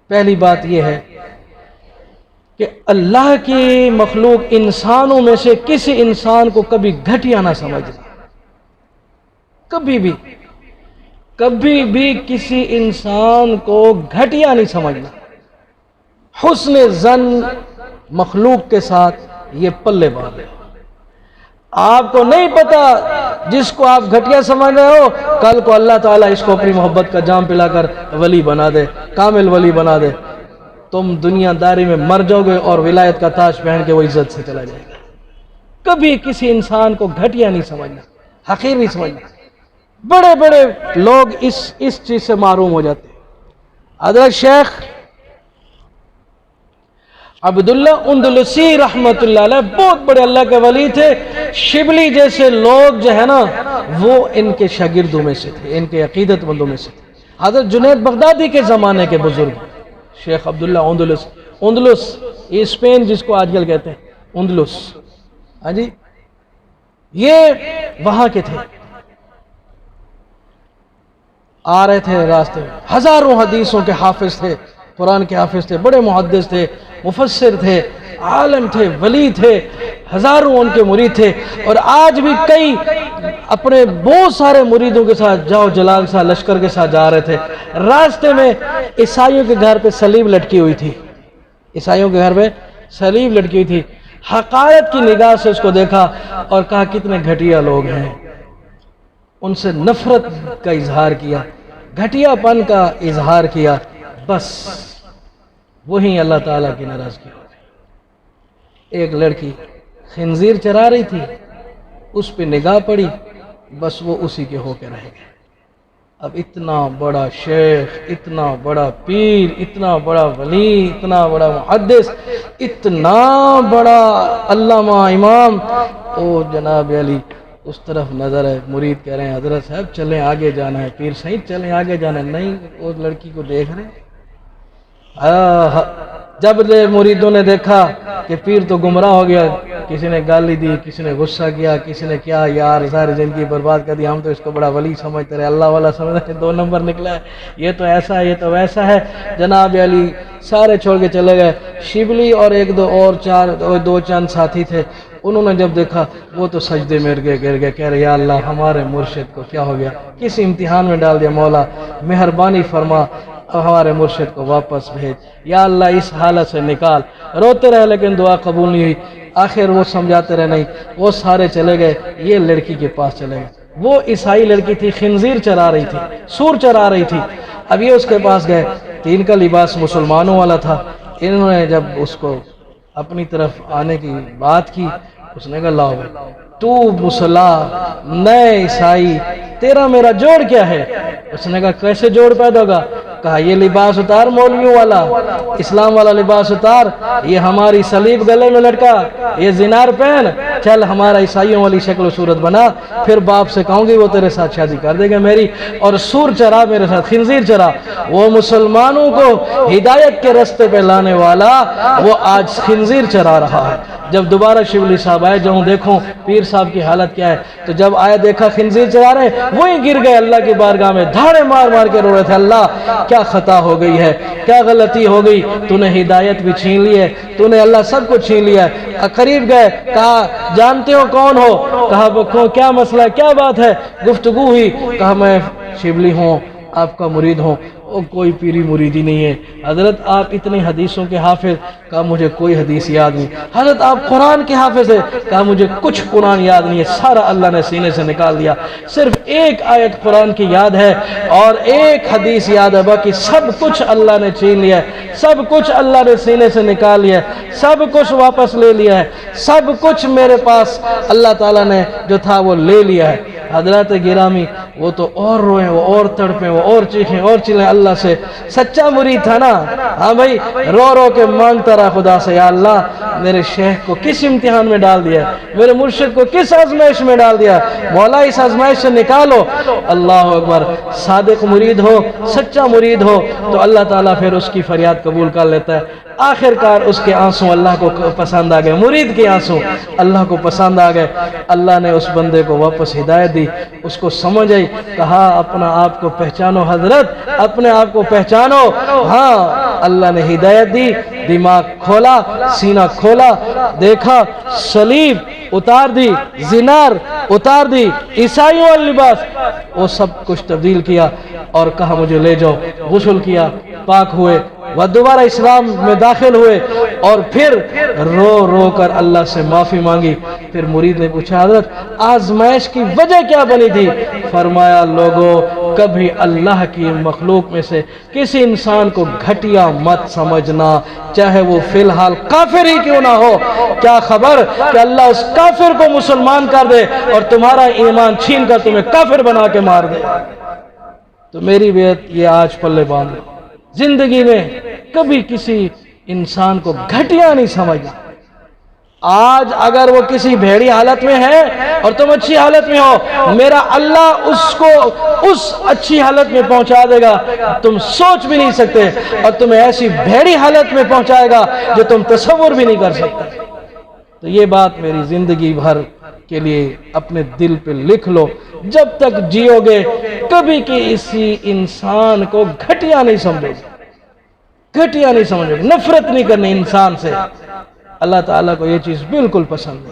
پہلی بات یہ ہے کہ اللہ کی مخلوق انسانوں میں سے کسی انسان کو کبھی گھٹیا نہ سمجھنا، کبھی بھی کسی انسان کو گھٹیا نہیں سمجھنا۔ حسن ظن مخلوق کے ساتھ یہ پلے بال ہے۔ آپ کو نہیں پتا جس کو آپ گھٹیا سمجھ رہے ہو، کل کو اللہ تعالیٰ اس کو اپنی محبت کا جام پلا کر ولی بنا دے، کامل ولی بنا دے، تم دنیا داری میں مر جاؤ گے اور ولایت کا تاج پہن کے وہ عزت سے چلا جائے گا۔ کبھی کسی انسان کو گھٹیا نہیں سمجھنا، حقیر نہیں سمجھنا۔ بڑے بڑے لوگ اس چیز سے معروم ہو جاتے ہیں۔ حضرت شیخ عبداللہ اندلسی رحمت اللہ علیہ بہت بڑے اللہ کے ولی تھے۔ شبلی جیسے لوگ جو ہے نا وہ ان کے شاگردوں میں سے تھے، ان کے عقیدت مندوں میں سے تھے۔ حضرت جنید بغدادی کے زمانے کے بزرگ شیخ عبداللہ اندلس، یہ اسپین جس کو آج کل کہتے ہیں اندلس، ہاں جی، یہ وہاں کے تھے۔ آ رہے تھے راستے میں، ہزاروں حدیثوں کے حافظ تھے، قرآن کے حافظ تھے، بڑے محدث تھے، مفسر تھے، عالم تھے، ولی تھے، ہزاروں ان کے مرید تھے۔ اور آج بھی کئی اپنے بہت سارے مریدوں کے ساتھ جاؤ جلال سا لشکر کے ساتھ جا رہے تھے۔ راستے میں عیسائیوں کے گھر پہ صلیب لٹکی ہوئی تھی، عیسائیوں کے گھر پہ صلیب لٹکی ہوئی تھی۔ حقارت کی نگاہ سے اس کو دیکھا اور کہا کتنے گھٹیا لوگ ہیں، ان سے نفرت کا اظہار کیا، گھٹیا پن کا اظہار کیا۔ بس وہیں اللہ تعالیٰ کی ناراضگی ہو گئی۔ ایک لڑکی خنزیر چرا رہی تھی، اس پہ نگاہ پڑی، بس وہ اسی کے ہو کے رہ گئے۔ اب اتنا بڑا شیخ، اتنا بڑا پیر، اتنا بڑا ولی، اتنا بڑا محدث، اتنا بڑا علامہ امام، او جناب علی اس طرف نظر ہے، مرید کہہ رہے ہیں حضرت صاحب چلیں آگے جانا ہے، پیر صحیح چلیں آگے جانا ہے، نہیں اس لڑکی کو دیکھ رہے ہیں۔ جب مریدوں نے دیکھا کہ پیر تو گمراہ ہو گیا، کسی نے گالی دی، کسی نے غصہ کیا، کسی نے کیا، یار ساری زندگی برباد کر دی، ہم تو اس کو بڑا ولی سمجھتے رہے، اللہ والا سمجھتے رہے، 2 نمبر نکلا ہے، یہ تو ایسا ہے، یہ تو ویسا ہے۔ جناب علی سارے چھوڑ کے چلے گئے۔ شبلی اور دو چند ساتھی تھے، انہوں نے جب دیکھا وہ تو سجدے میں گر گئے، کہہ رہے یا اللہ ہمارے مرشد کو کیا ہو گیا، کس امتحان میں ڈال دیا، مولا مہربانی فرما ہمارے مرشد کو واپس بھیج، یا اللہ اس حالت سے نکال۔ روتے رہے لیکن دعا قبول نہیں ہوئی۔ آخر وہ سمجھاتے رہے، نہیں، وہ سارے چلے گئے، یہ لڑکی کے پاس چلے گئے۔ وہ عیسائی لڑکی تھی، خنزیر چرا رہی تھی، سور چرا رہی تھی۔ اب یہ اس کے پاس گئے، ان کا لباس مسلمانوں والا تھا۔ انہوں نے جب اس کو اپنی طرف آنے کی بات کی، اس نے کہا لاؤ تو مسلح نئے عیسائی، تیرا میرا جوڑ کیا ہے؟ اس نے کہا کیسے جوڑ پیدا ہوگا؟ کہا یہ لباس اتار مولویوں والا، اسلام والا لباس اتار، یہ ہماری صلیب گلے میں لٹکا، یہ زنار پہن، چل ہمارا عیسائیوں والی شکل و صورت بنا، پھر باپ سے کہوں گی وہ تیرے ساتھ شادی کر دے گا میری، اور سور چرا میرے ساتھ، خنزیر چرا۔ وہ مسلمانوں کو ہدایت کے رستے پہ لانے والا وہ آج خنزیر چرا رہا ہے۔ جب دوبارہ شبلی صاحب آئے، جاؤں دیکھوں پیر صاحب کی حالت کیا ہے، تو جب آئے دیکھا خنزیر چرا رہے، وہیں گر گئے اللہ کی بارگاہ میں، دھاڑے مار مار کے رو رہے تھے، اللہ کیا خطا ہو گئی ہے، کیا غلطی ہو گئی، تو نے ہدایت بھی چھین لی ہے، تو نے اللہ سب کو چھین لیا ہے۔ قریب گئے، کہا جانتے ہو کون ہو؟ کہا بکھو کیا مسئلہ، کیا بات ہے؟ گفتگو ہوئی، کہا میں شبلی ہوں، آپ کا مرید ہوں۔ وہ کوئی پیری مریدی نہیں ہے حضرت، آپ اتنی حدیثوں کے حافظ، کہا مجھے کوئی حدیث یاد نہیں۔ حضرت آپ قرآن کے حافظ ہے، کہا مجھے کچھ قرآن یاد نہیں ہے، سارا اللہ نے سینے سے نکال دیا، صرف ایک آیت قرآن کی یاد ہے اور ایک حدیث یاد ہے، باقی سب کچھ اللہ نے چھین لیا ہے، سب کچھ اللہ نے سینے سے نکال لیا ہے، سب کچھ واپس لے لیا ہے، سب کچھ میرے پاس اللہ تعالیٰ نے جو تھا وہ لے لیا ہے۔ حضرت گرامی وہ تو اور روئیں، وہ اور تڑپیں، وہ اور چیخیں اور چلیں اللہ سے۔ سچا مرید تھا نا، ہاں بھائی، رو رو کے مانگتا رہا خدا سے، یا اللہ میرے شیخ کو کس امتحان میں ڈال دیا، میرے مرشد کو کس آزمائش میں ڈال دیا، مولا اس آزمائش سے نکالو۔ اللہ اکبر، صادق مرید ہو، سچا مرید ہو تو اللہ تعالیٰ پھر اس کی فریاد قبول کر لیتا ہے۔ آخر کار اس کے آنسو اللہ کو پسند آ گئے، مرید کے آنسو اللہ کو پسند آ گئے۔ اللہ نے اس بندے کو واپس ہدایت دی، اس کو سمجھ آئی، کہا اپنا آپ کو پہچانو حضرت، اپنے آپ کو پہچانو، ہاں اللہ نے ہدایت دی، دماغ کھولا، سینہ کھولا، دیکھا صلیب اتار دی، زنار اتار دی، عیسائیوں والا لباس، وہ سب کچھ تبدیل کیا اور کہا مجھے لے جاؤ، غسل کیا، پاک ہوئے، وہ دوبارہ اسلام میں داخل ہوئے اور پھر رو رو کر اللہ سے معافی مانگی۔ پھر مرید نے پوچھا حضرت آزمائش کی وجہ کیا بنی تھی؟ فرمایا لوگو کبھی اللہ کی مخلوق میں سے کسی انسان کو گھٹیا مت سمجھنا، چاہے وہ فی الحال کافر ہی کیوں نہ ہو، کیا خبر کہ اللہ اس کافر کو مسلمان کر دے اور تمہارا ایمان چھین کر تمہیں کافر بنا کے مار دے۔ تو میری بیعت یہ آج پلے باندھ لو، زندگی میں کبھی کسی انسان کو گھٹیا نہیں سمجھنا۔ آج اگر وہ کسی بھیڑی حالت میں ہے اور تم اچھی حالت میں ہو، میرا اللہ اس کو اس اچھی حالت میں پہنچا دے گا تم سوچ بھی نہیں سکتے، اور تمہیں ایسی بھیڑی حالت میں پہنچائے گا جو تم تصور بھی نہیں کر سکتے۔ تو یہ بات میری زندگی بھر کے لیے اپنے دل پہ لکھ لو، جب تک جیو گے کبھی کسی انسان کو گھٹیا نہیں سمجھو گے، گھٹیا نہیں سمجھو گے، نفرت نہیں کرنی انسان سے۔ اللہ تعالیٰ کو یہ چیز بالکل پسند ہے۔